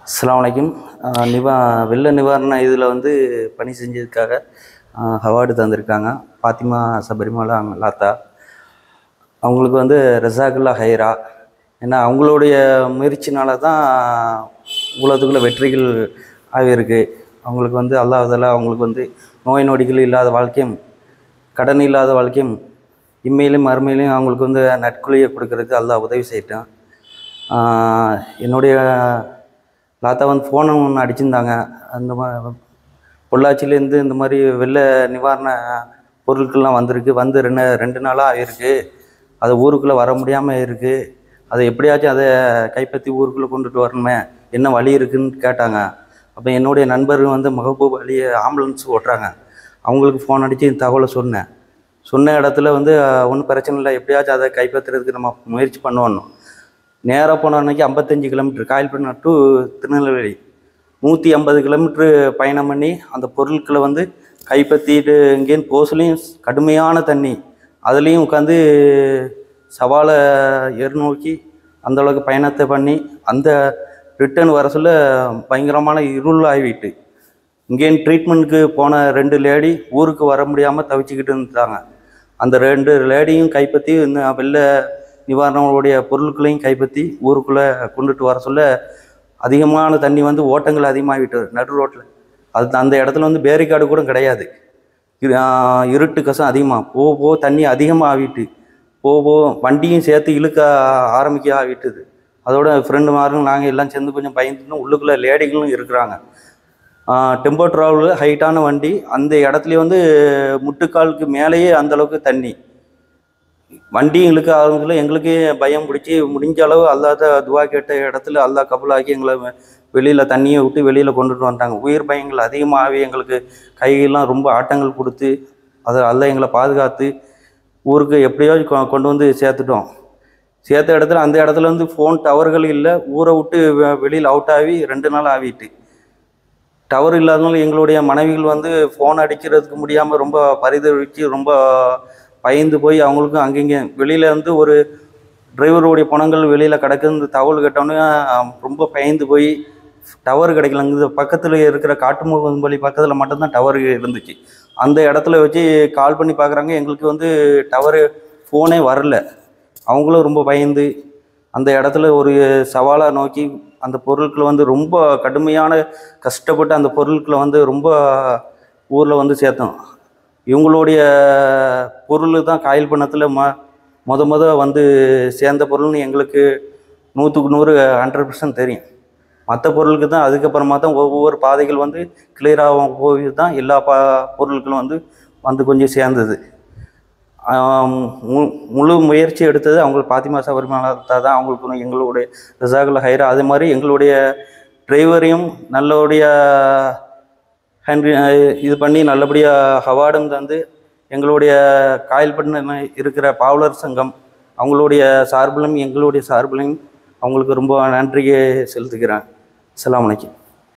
அஸ்ஸலாமு அலைக்கும். நிவா வெள்ள நிவாரண இதில் வந்து பணி செஞ்சதுக்காக அவார்டு தந்திருக்காங்க. ஃபாத்திமா சபரிமலா லாத்தா அவங்களுக்கு வந்து ரஸாக்குல்லா ஹைரா. ஏன்னா அவங்களுடைய முயற்சினால தான் உலகத்துக்குள்ள வெற்றிகள் ஆகியிருக்கு. அவங்களுக்கு வந்து அல்லாஹ் அவங்களுக்கு வந்து நோய் நொடிகள் இல்லாத வாழ்க்கையும் கடன் இல்லாத வாழ்க்கையும் இம்மையிலும் மறுமையிலையும் அவங்களுக்கு வந்து நற்கொழியை கொடுக்கறதுக்கு அல்லாஹ் உதவி செய்யட்டும். என்னுடைய லாத்தா வந்து ஃபோனை ஒன்று அடிச்சிருந்தாங்க. அந்த பொள்ளாச்சியிலேருந்து இந்த மாதிரி வெள்ள நிவாரண பொருட்கள்லாம் வந்திருக்கு, வந்து ரெண்டு நாளாக ஆகிருக்கு. அது ஊருக்குள்ளே வர முடியாமல் இருக்குது. அதை எப்படியாச்சும் அதை கைப்பற்றி ஊருக்குள்ளே கொண்டுட்டு வரணுமே, என்ன வழி இருக்குதுன்னு கேட்டாங்க. அப்போ என்னுடைய நண்பர் வந்து மஹபூப் அலி ஆம்புலன்ஸ் ஓட்டுறாங்க. அவங்களுக்கு ஃபோன் அடித்து இந்த தகவலை சொன்ன இடத்துல வந்து ஒன்றும் பிரச்சனை இல்லை, எப்படியாச்சும் அதை கைப்பற்றுறதுக்கு நம்ம முயற்சி பண்ணுவோம். நேராக போன அன்றைக்கி 55 kilometre Kayalpattinam to Tirunelveli 150 kilometre பயணம் பண்ணி அந்த பொருட்களை வந்து கைப்பற்றிட்டு இங்கேன்னு போஸ்லையும் கடுமையான தண்ணி, அதுலேயும் உட்காந்து சவாலை நோக்கி அந்தளவுக்கு பயணத்தை பண்ணி அந்த ரிட்டர்ன் வர சொல்ல பயங்கரமான இருள் ஆகிவிட்டு இங்கேன்னு ட்ரீட்மெண்ட்டுக்கு போன 2 லேடி ஊருக்கு வர முடியாமல் தவிச்சிக்கிட்டு இருந்துட்டாங்க. அந்த 2 லேடியும் கைப்பற்றி இன்னும் வெள்ள நிவாரணங்களுடைய பொருட்களையும் கைப்பற்றி ஊருக்குள்ளே கொண்டுட்டு வர சொல்ல அதிகமான தண்ணி வந்து ஓட்டங்கள் அதிகமாகிவிட்டது நடு ரோட்டில். அந்த இடத்துல வந்து பேரிகார்டு கூட கிடையாது. இருட்டு கசம் அதிகமாக போக தண்ணி அதிகமாக ஆகிட்டு போக வண்டியும் சேர்த்து இழுக்க ஆரம்பிக்க ஆகிட்டுது. அதோட ஃப்ரெண்டுமாரும் நாங்கள் எல்லாம் சேர்ந்து கொஞ்சம் பயந்துன்னு உள்ளுக்குள்ளே லேடிகளும் இருக்கிறாங்க. டெம்போ ட்ராவலு ஹைட்டான வண்டி, அந்த இடத்துல வந்து முட்டுக்காலுக்கு மேலேயே அந்தளவுக்கு தண்ணி, வண்டியும் இழுக்க ஆரம்பிச்சில் எங்களுக்கே பயம் பிடிச்சி முடிஞ்ச அளவு அல்லாத துவா கேட்ட இடத்துல அல்லாஹ் கபூலாக்கி எங்களை வெளியில் தண்ணியை விட்டு வெளியில் கொண்டுட்டு வந்துட்டாங்க. உயிர் பயங்கள் அதிகமாகவே எங்களுக்கு கையெல்லாம் ரொம்ப ஆட்டங்கள் கொடுத்து அதை அல்லாஹ் எங்களை பாதுகாத்து ஊருக்கு எப்படியோ கொண்டு வந்து சேர்த்துட்டோம். சேர்த்த இடத்துல அந்த இடத்துல வந்து ஃபோன் டவர்கள் இல்லை, ஊரை விட்டு வெளியில் அவுட் ஆகி 2 நாள் ஆகிட்டு. டவர் இல்லாதனால எங்களுடைய மனைவிகள் வந்து ஃபோன் அடிக்கிறதுக்கு முடியாமல் ரொம்ப பரிதவிச்சு ரொம்ப பயந்து போய் அவங்களுக்கும் அங்கங்கே வெளியில் வந்து ஒரு டிரைவருடைய பணங்கள் வெளியில் கிடக்குன்னு தகவல் கேட்டோன்னே ரொம்ப பயந்து போய் டவர் கிடைக்கல. அங்கே பக்கத்தில் இருக்கிற காட்டுமுகம்பலி பக்கத்தில் மட்டும்தான் டவர் இருந்துச்சு. அந்த இடத்துல வச்சு கால் பண்ணி பார்க்குறாங்க, எங்களுக்கு வந்து டவரு ஃபோனே வரல. அவங்களும் ரொம்ப பயந்து அந்த இடத்துல ஒரு சவாலாக நோக்கி அந்த பொருட்களை வந்து ரொம்ப கடுமையான கஷ்டப்பட்டு அந்த பொருட்களை வந்து ரொம்ப ஊரில் வந்து சேர்த்தோம். இவங்களுடைய பொருள் தான் காயல்பட்டினத்தில் முத வந்து சேர்ந்த பொருள்னு எங்களுக்கு 100க்கு 100 100% தெரியும். மற்ற பொருளுக்கு தான் அதுக்கப்புறமா தான் ஒவ்வொரு பாதைகள் வந்து கிளியராக போய் தான் எல்லா பொருட்களும் வந்து கொஞ்சம் சேர்ந்தது. முழு முயற்சி எடுத்தது அவங்களுக்கு ஃபாத்திமா சபரிமலா தான். அவங்களுக்கு எங்களுடைய ரஸாக்குல்லா ஹைரா. அதே மாதிரி எங்களுடைய டிரைவரையும் நல்லபடியாக இது பண்ணி நல்லபடியாக அவார்டும் தந்து எங்களுடைய காயல்பட்டினம் இருக்கிற பாவலர் சங்கம் அவங்களுடைய சார்பிலும் எங்களுடைய சார்பிலையும் அவங்களுக்கு ரொம்ப நன்றியை செலுத்துக்கிறேன். அஸ்ஸலாமு அலைக்கும்.